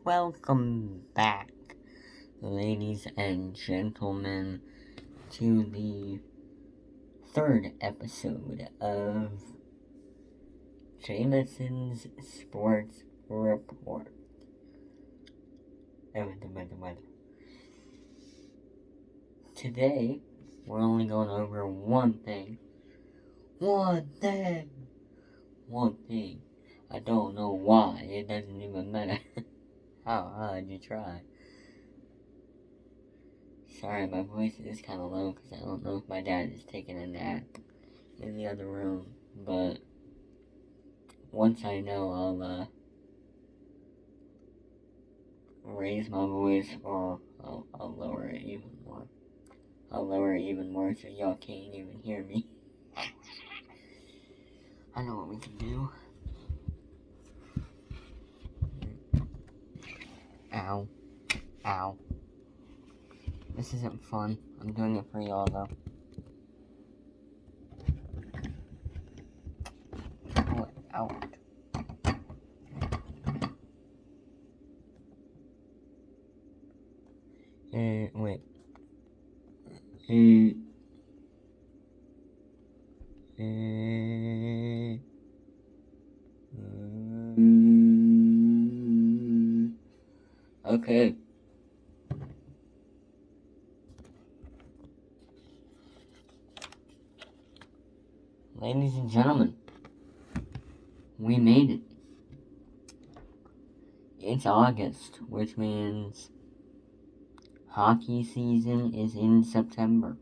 Welcome back, ladies and gentlemen, to the third episode of Jameson's Sports Report. Today, we're only going over one thing. One thing. I don't know why. It doesn't even matter how hard you try. Sorry, my voice is kind of low because I don't know if my dad is taking a nap in the other room, but once I know, I'll raise my voice, or I'll lower it even more. I'll lower it even more so y'all can't even hear me. I know what we can do. Ow. Ow. This isn't fun. I'm doing it for y'all, though. Oh, out. Wait. Okay. Ladies and gentlemen, we made it. It's August, which means hockey season is in September.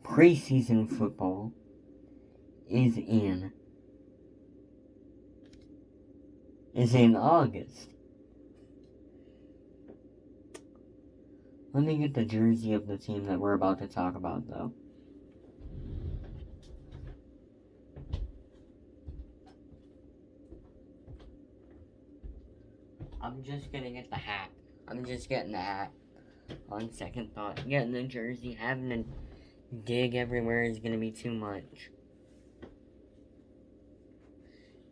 Preseason football is in August. Let me get the jersey of the team that we're about to talk about, though. I'm just gonna get the hat. I'm just getting the hat. On second thought, getting the jersey, having to dig everywhere is gonna be too much.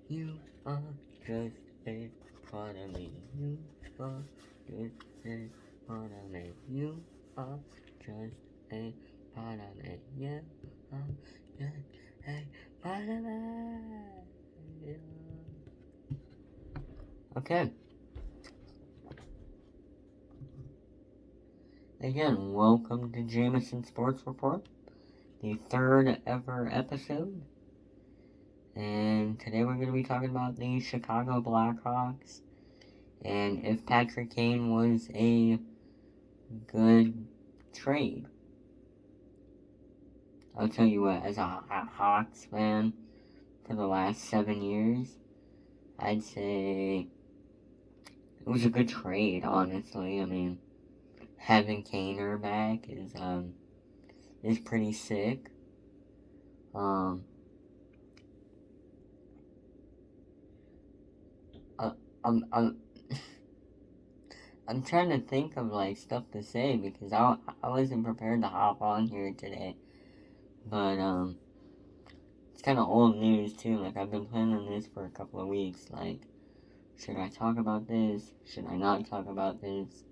You are just a part of me. You are just a part of me. You are just a part of me. You are just a part of me. Okay. Again, welcome to Jameson Sports Report, the third ever episode. And today we're going to be talking about the Chicago Blackhawks and if Patrick Kane was a good trade. I'll tell you what, as a Hawks fan for the last 7 years, I'd say it was a good trade, honestly. I mean, having Kane back is pretty sick. I'm trying to think of like stuff to say because I wasn't prepared to hop on here today, but it's kind of old news too. Like I've been planning this for a couple of weeks. Like, should I talk about this? Should I not talk about this?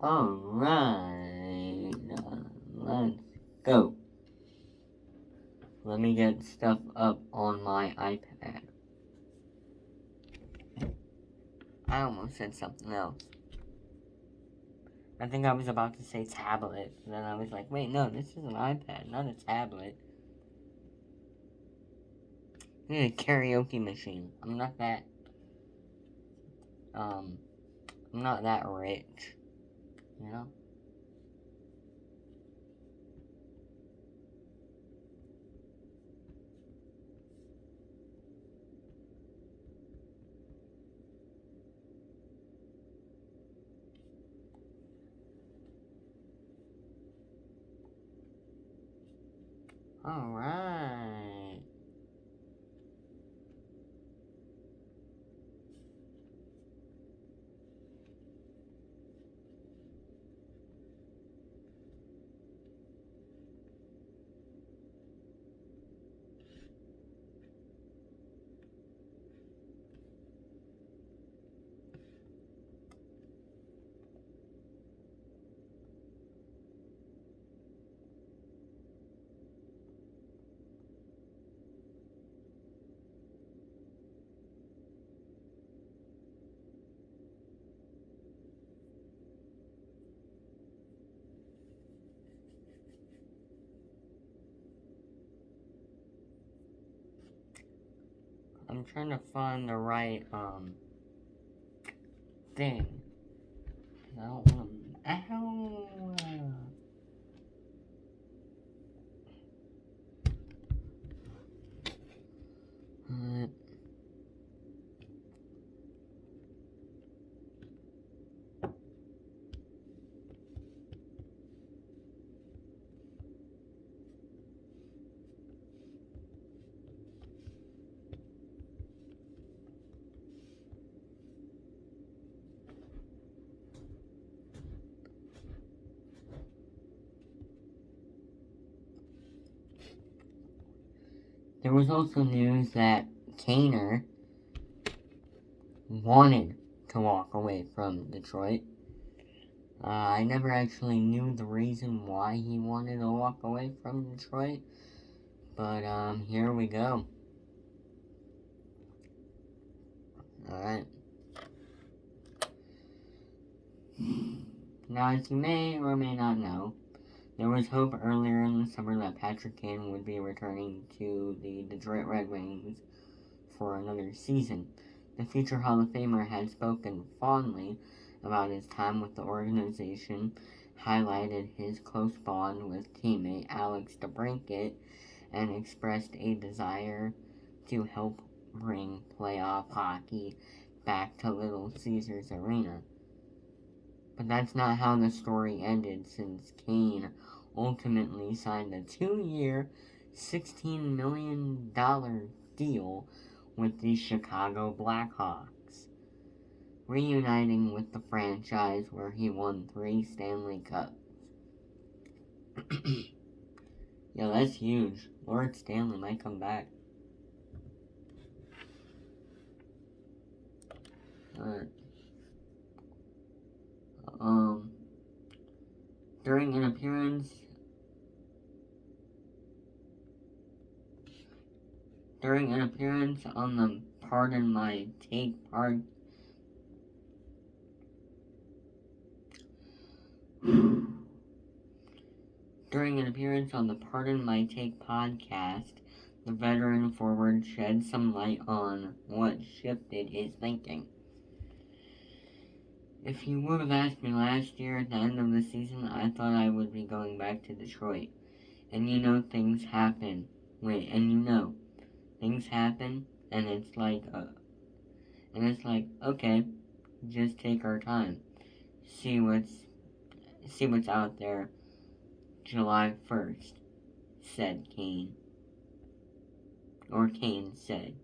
Alright, let's go. Let me get stuff up on my iPad. I almost said something else. I think I was about to say tablet, and then I was like, wait, no, this is an iPad, not a tablet. I need a karaoke machine. I'm not that rich, you know? Alright. I'm trying to find the right, thing. I don't want to... Ow! Uh, there was also news that Kane wanted to walk away from Detroit. I never actually knew the reason why he wanted to walk away from Detroit, but here we go. Alright. Now, as you may or may not know, there was hope earlier in the summer that Patrick Kane would be returning to the Detroit Red Wings for another season. The future Hall of Famer had spoken fondly about his time with the organization, highlighted his close bond with teammate Alex DeBrincat, and expressed a desire to help bring playoff hockey back to Little Caesars Arena. But that's not how the story ended, since Kane ultimately signed a 2-year, $16 million deal with the Chicago Blackhawks, reuniting with the franchise where he won 3 Stanley Cups. Yo, that's huge. Lord Stanley might come back. During an appearance on the Pardon My Take podcast, the veteran forward shed some light on what shifted his thinking. If you would have asked me last year at the end of the season, I thought I would be going back to Detroit. And things happen. Things happen, and it's like, okay, just take our time. See what's out there. July 1st, said Kane. Or Kane said.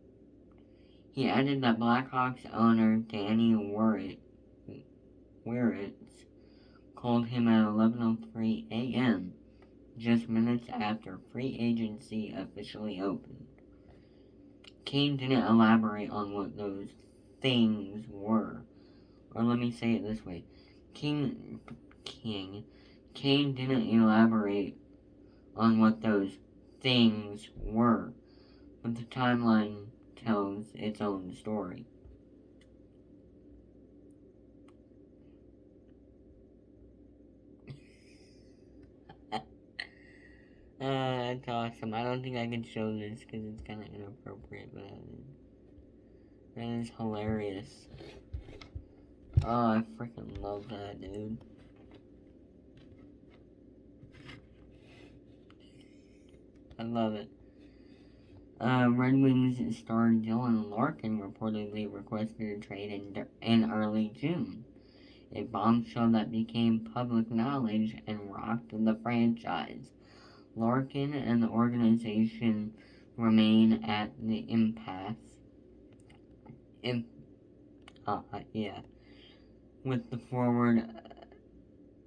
He added that Blackhawks owner Danny Wiritz called him at 11:03 a.m., just minutes after free agency officially opened. Kane didn't elaborate on what those things were. Or let me say it this way. Kane didn't elaborate on what those things were, but the timeline tells its own story. That's awesome. I don't think I can show this because it's kind of inappropriate, but that is hilarious. Oh, I freaking love that, dude. I love it. Red Wings star Dylan Larkin reportedly requested a trade in early June, a bombshell that became public knowledge and rocked the franchise. Larkin and the organization remain at the impasse. With the forward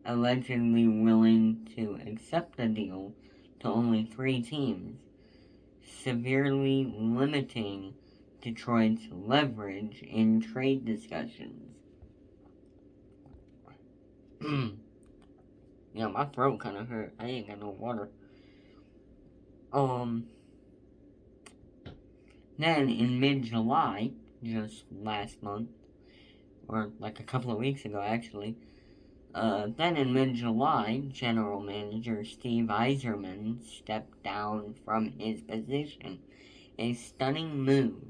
allegedly willing to accept the deal to only 3 teams, severely limiting Detroit's leverage in trade discussions. My throat kind of hurt. I ain't got no water. Then in mid-July, just last month, or like a couple of weeks ago actually, then in mid-July, General Manager Steve Yzerman stepped down from his position, a stunning move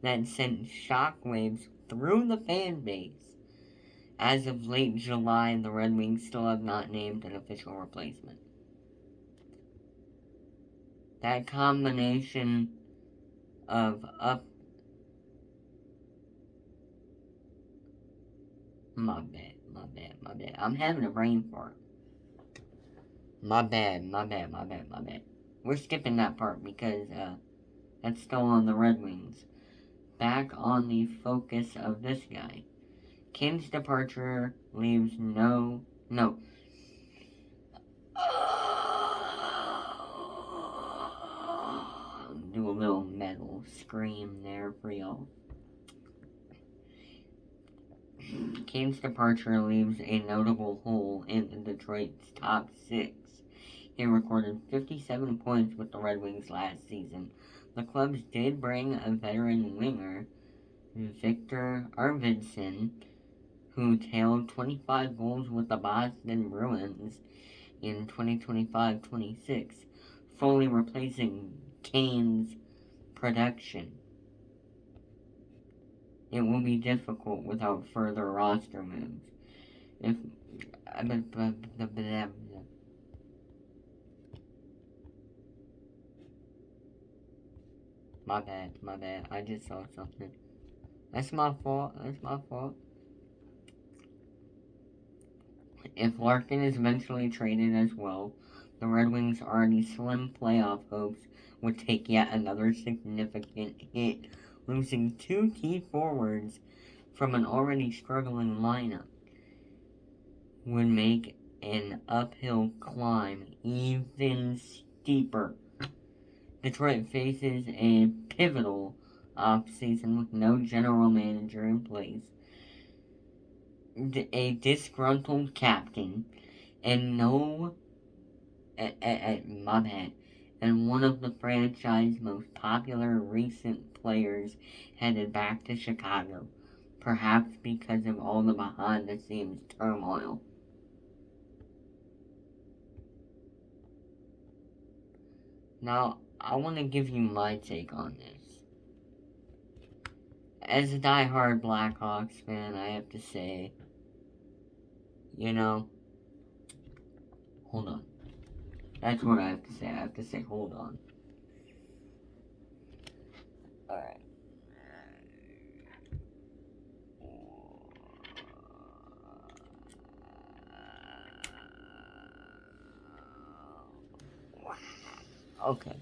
that sent shockwaves through the fan base. As of late July, the Red Wings still have not named an official replacement. That combination of My bad. I'm having a brain fart. My bad. We're skipping that part because, that's still on the Red Wings. Back on the focus of this guy. Kane's departure leaves no. Do a little metal scream there for y'all. Kane's departure leaves a notable hole in Detroit's top six. He recorded 57 points with the Red Wings last season. The clubs did bring a veteran winger, Victor Arvidsson, who tallied 25 goals with the Boston Bruins in 2025-26, fully replacing Kane's production. It will be difficult without further roster moves. My bad. I just saw something. That's my fault. If Larkin is eventually traded as well, the Red Wings' already slim playoff hopes would take yet another significant hit, losing two key forwards from an already struggling lineup would make an uphill climb even steeper. Detroit faces a pivotal offseason with no general manager in place, a disgruntled captain, and and one of the franchise's most popular recent players headed back to Chicago, perhaps because of all the behind-the-scenes turmoil. Now, I want to give you my take on this. As a die-hard Blackhawks fan, I have to say, hold on. That's what I have to say. I have to say, hold on. Alright. Okay.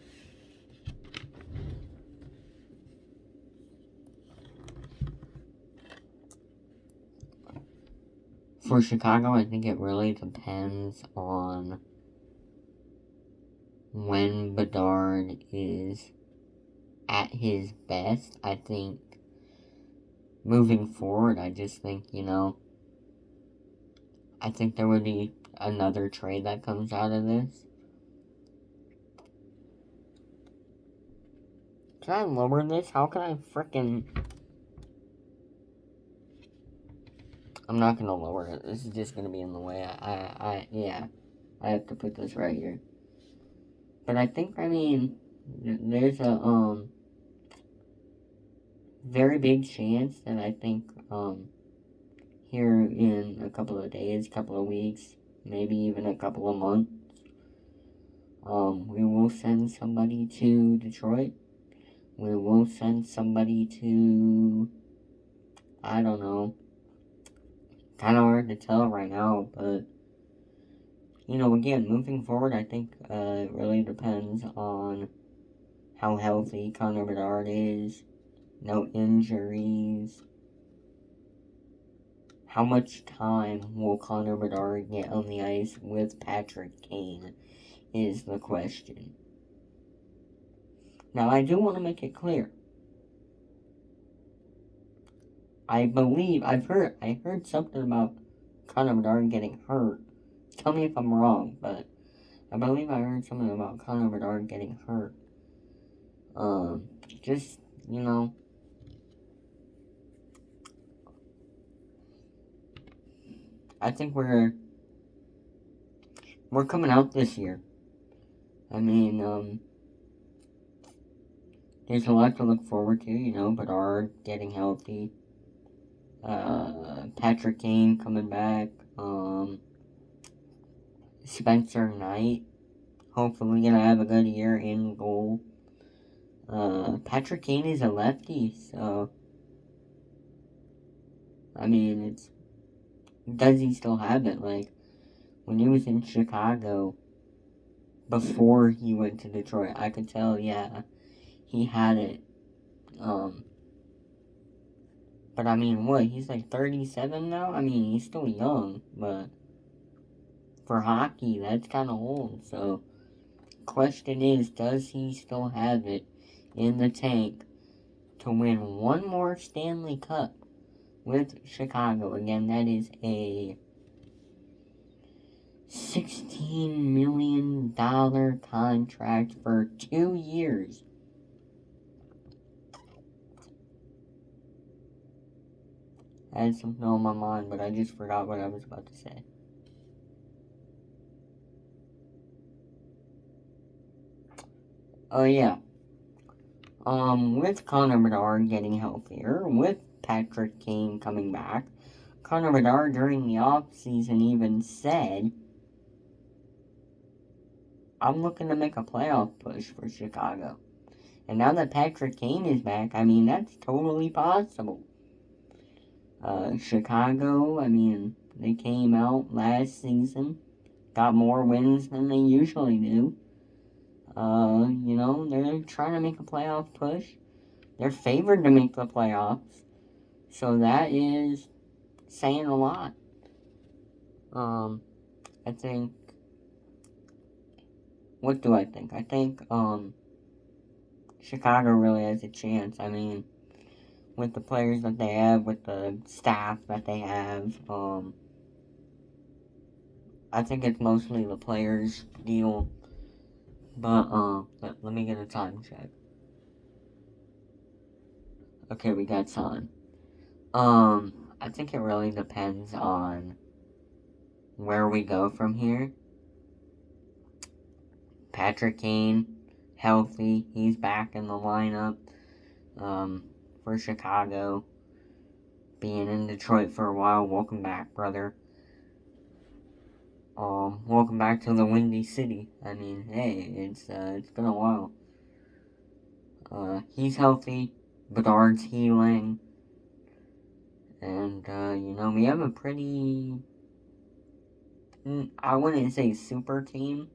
For Chicago, I think it really depends on when Bedard is at his best. I think moving forward, I just think, I think there would be another trade that comes out of this. Can I lower this? How can I frickin'... I'm not gonna lower it. This is just gonna be in the way. I have to put this right here. But I think, there's a, very big chance that I think, here in a couple of days, couple of weeks, maybe even a couple of months, we will send somebody to Detroit. We will send somebody to, I don't know, kind of hard to tell right now, but, again, moving forward, I think, it really depends on how healthy Connor Bedard is, no injuries. How much time will Connor Bedard get on the ice with Patrick Kane is the question. Now, I do want to make it clear. I heard something about Connor Bedard getting hurt. Tell me if I'm wrong, but I believe I heard something about Connor Bedard getting hurt. Just, I think we're coming out this year. there's a lot to look forward to, Bedard getting healthy, Patrick Kane coming back, Spencer Knight, hopefully gonna have a good year in goal. Patrick Kane is a lefty, so, I mean, does he still have it? Like, when he was in Chicago, before he went to Detroit, I could tell, yeah, he had it. But I mean, what? He's like 37 now? I mean, he's still young, but for hockey, that's kind of old. So, question is, does he still have it in the tank to win one more Stanley Cup with Chicago? Again, that is a $16 million contract for 2 years. I had something on my mind, but I just forgot what I was about to say. Oh, yeah. With Connor Bedard getting healthier, with Patrick Kane coming back, Connor Bedard during the offseason even said, I'm looking to make a playoff push for Chicago. And now that Patrick Kane is back, I mean, that's totally possible. Chicago, I mean, they came out last season, got more wins than they usually do. They're trying to make a playoff push. They're favored to make the playoffs. So that is saying a lot. I think, what do I think? I think, Chicago really has a chance. I mean, with the players that they have, with the staff that they have, I think it's mostly the players' deal. But, let me get a time check. Okay, we got time. I think it really depends on where we go from here. Patrick Kane, healthy, he's back in the lineup, for Chicago. Being in Detroit for a while, welcome back, brother. Welcome back to the Windy City. I mean, hey, it's been a while. He's healthy, Bedard's healing, and, we have a pretty, I wouldn't say super team,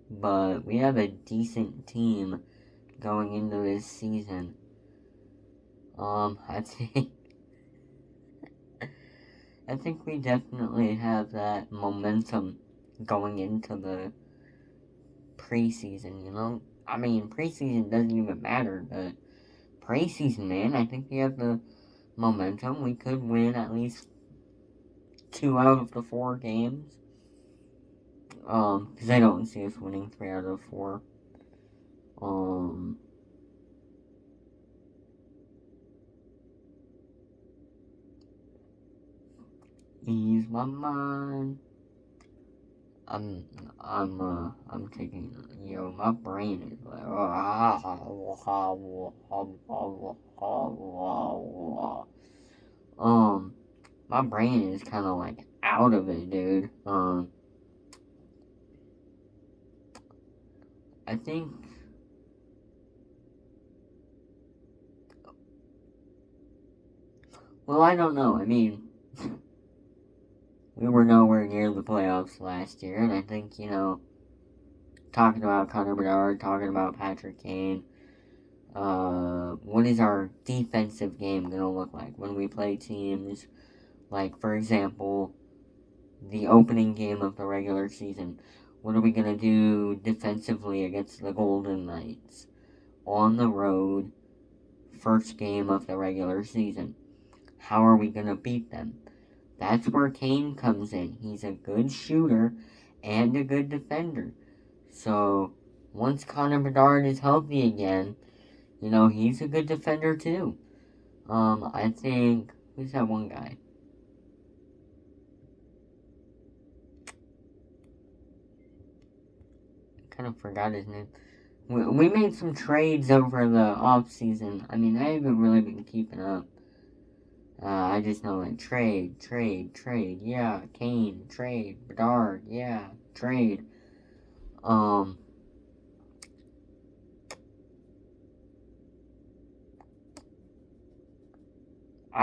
but we have a decent team going into this season. I think we definitely have that momentum going into the preseason, I mean, preseason doesn't even matter, but preseason, man, I think we have the momentum. We could win at least 2 out of the 4 games. Because I don't see us winning 3 out of 4. Ease my mind. I'm taking, my brain is like, my brain is kind of like out of it, dude. I think, well, I don't know. I mean, we were nowhere near the playoffs last year, and I think, talking about Connor Bedard, talking about Patrick Kane, what is our defensive game going to look like when we play teams like, for example, the opening game of the regular season? What are we going to do defensively against the Golden Knights on the road, first game of the regular season? How are we going to beat them? That's where Kane comes in. He's a good shooter and a good defender. So, once Connor Bedard is healthy again, he's a good defender too. I think, who's that one guy? I kind of forgot his name. we made some trades over the off season. I mean, I haven't really been keeping up. I just know like trade, yeah, Kane, trade, Bedard, yeah, trade. I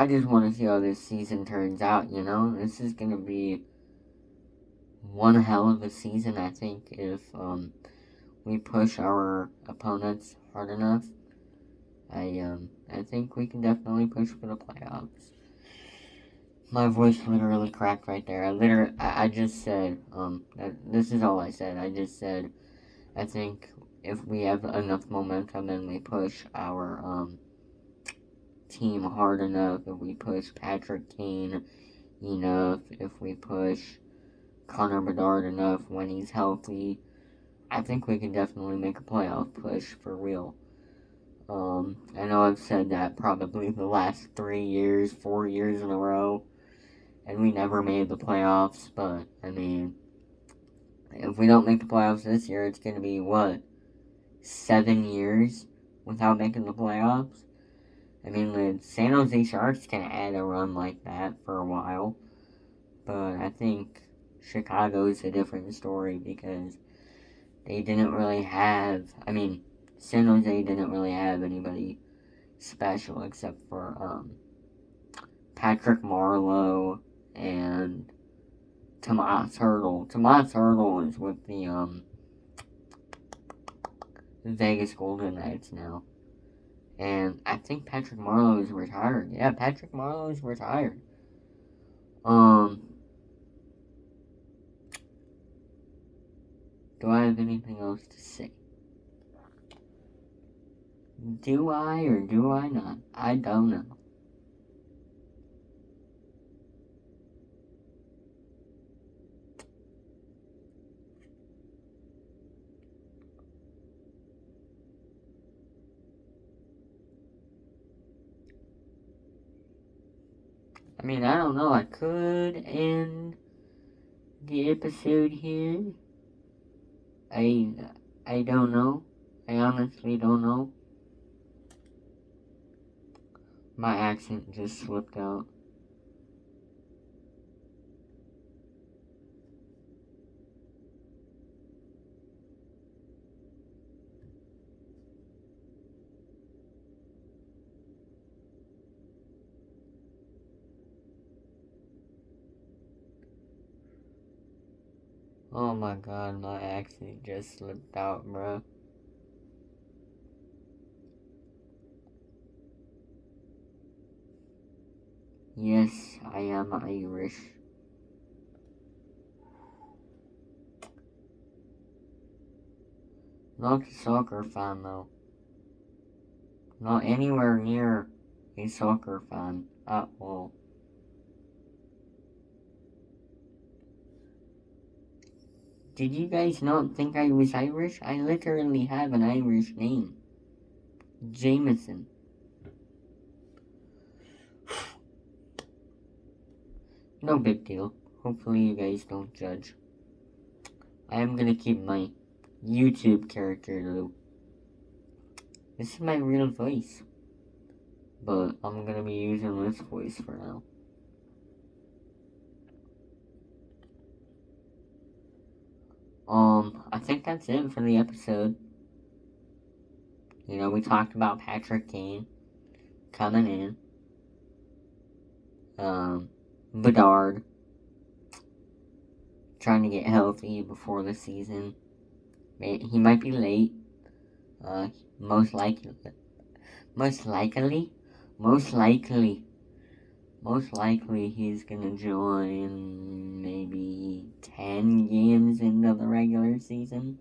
just want to see how this season turns out, you know? This is going to be one hell of a season, I think, if we push our opponents hard enough. I think we can definitely push for the playoffs. My voice literally cracked right there. I just said, this is all I said. I just said, I think if we have enough momentum and we push our, team hard enough, if we push Patrick Kane enough, if we push Connor Bedard enough when he's healthy, I think we can definitely make a playoff push for real. I know I've said that probably the last 3 years, 4 years in a row, and we never made the playoffs, but, I mean, if we don't make the playoffs this year, it's going to be, 7 years without making the playoffs? I mean, the San Jose Sharks can add a run like that for a while, but I think Chicago is a different story because they didn't really have, San Jose didn't really have anybody special except for Patrick Marleau and Tomas Hertl. Tomas Hertl is with the Vegas Golden Knights now. And I think Patrick Marleau is retired. Yeah, Patrick Marleau is retired. Do I have anything else to say? Do I or do I not? I don't know. I mean, I don't know. I could end the episode here. I don't know. I honestly don't know. My accent just slipped out. Oh my god, my accent just slipped out, bro. Yes, I am Irish. Not a soccer fan, though. Not anywhere near a soccer fan at all. Did you guys not think I was Irish? I literally have an Irish name. Jameson. No big deal. Hopefully you guys don't judge. I am gonna keep my YouTube character though. This is my real voice. But I'm gonna be using this voice for now. I think that's it for the episode. You know, we talked about Patrick Kane coming in. Bedard trying to get healthy before the season. He might be late. Most likely he's gonna join maybe 10 games into the regular season.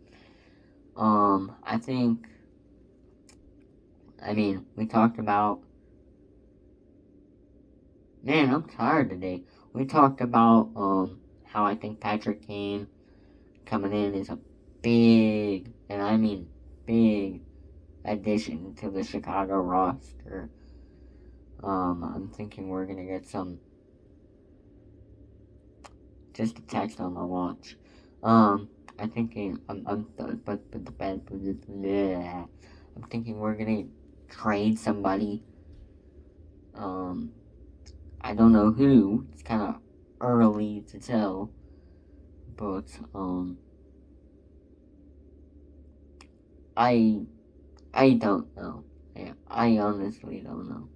We talked about, man, I'm tired today. We talked about, how I think Patrick Kane coming in is a big, and I mean big, addition to the Chicago roster. I'm thinking we're gonna get just a text on my watch. I'm thinking, I'm thinking we're gonna trade somebody. I don't know who. It's kind of early to tell, but I don't know. Yeah, I honestly don't know.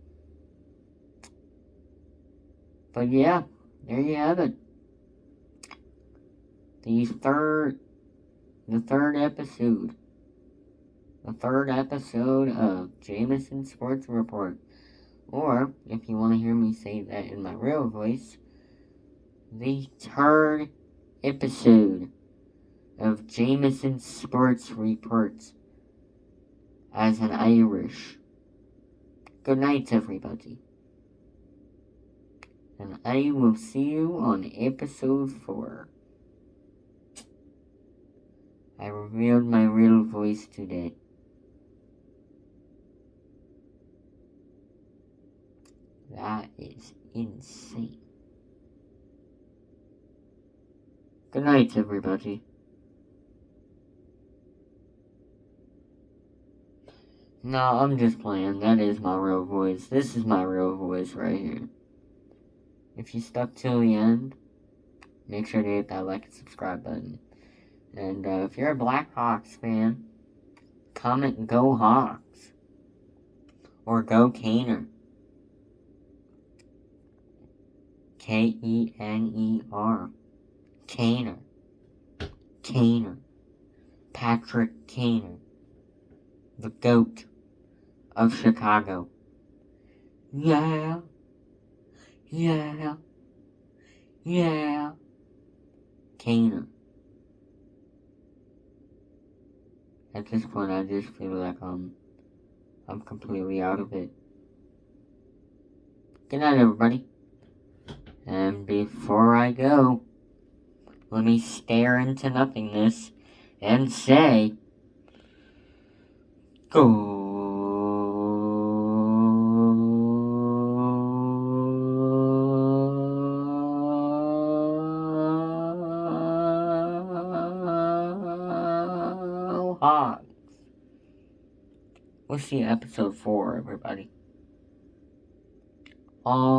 But yeah, there you have it. The third episode. The third episode of Jameson Sports Report. Or, if you want to hear me say that in my real voice, the third episode of Jameson Sports Report as an Irish. Good night, everybody. And I will see you on episode 4. I revealed my real voice today. That is insane. Good night, everybody. No, I'm just playing. That is my real voice. This is my real voice right here. If you stuck till the end, make sure to hit that like and subscribe button. And if you're a Blackhawks fan, comment Go Hawks. Or Go Kaner. Kener. Kaner. Kaner. Patrick Kaner. The GOAT of Chicago. Yeah. Yeah. Yeah. Kaner. At this point, I just feel like I'm completely out of it. Good night, everybody. And before I go, let me stare into nothingness and say, go. Hawks. We'll see you episode 4, everybody. All